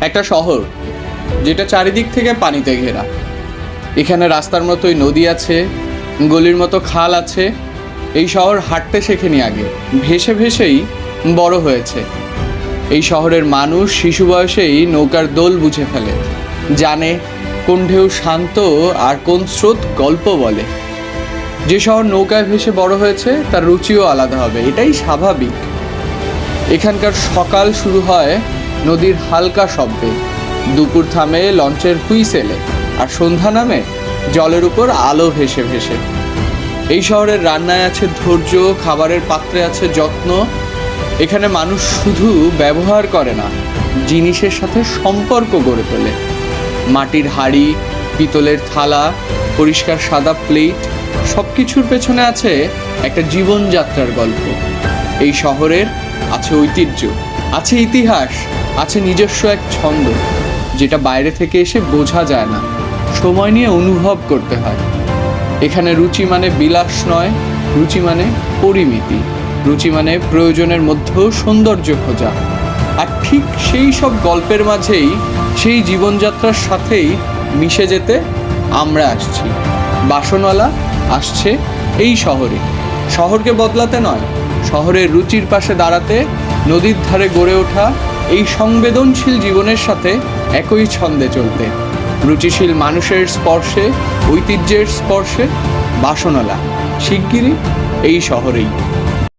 একটা শহর যেটা চারিদিক থেকে পানিতে ঘেরা। এখানে রাস্তার মতোই নদী আছে, গলির মতো খাল আছে। এই শহর হাঁটতে শেখেনি আগে, ভেসে ভেসেই বড় হয়েছে। এই শহরের মানুষ শিশু বয়সেই নৌকার দোল বুঝে ফেলে, জানে কোন ঢেউ শান্ত আর কোন স্রোত গল্প বলে। যে শহর নৌকায় ভেসে বড় হয়েছে তার রুচিও আলাদা হবে, এটাই স্বাভাবিক। এখানকার সকাল শুরু হয় নদীর হালকা শব্দে, দুপুর থামে লঞ্চের হুইসেলে, আর সন্ধ্যা নামে জলের উপর আলো ভেসে ভেসে। এই শহরের রান্নায় আছে ধৈর্য, খাবারের পাত্রে আছে যত্ন। এখানে মানুষ শুধু ব্যবহার করে না, জিনিসের সাথে সম্পর্ক গড়ে তোলে। মাটির হাঁড়ি, পিতলের থালা, পরিষ্কার সাদা প্লেট, সব কিছুর পেছনে আছে একটা জীবনযাত্রার গল্প। এই শহরের আছে ঐতিহ্য, আছে ইতিহাস, আছে নিজস্ব এক ছন্দ, যেটা বাইরে থেকে এসে বোঝা যায় না, সময় নিয়ে অনুভব করতে হয়। এখানে রুচি মানে বিলাস নয়, রুচি মানে পরিমিতি, রুচি মানে প্রয়োজনের মধ্যেও সৌন্দর্য খোঁজা। আর ঠিক সেই সব গল্পের মাঝেই, সেই জীবনযাত্রার সাথেই মিশে যেতে আমরা আসছি। বাসনওয়ালা আসছে এই শহরে, শহরকে বদলাতে নয়, শহরের রুচির পাশে দাঁড়াতে, নদীর ধারে গড়ে ওঠা এই সংবেদনশীল জীবনের সাথে একই ছন্দে চলতে। রুচিশীল মানুষের স্পর্শে, ঐতিহ্যের স্পর্শে। বাসনওয়ালা শিগগিরই এই শহরেই।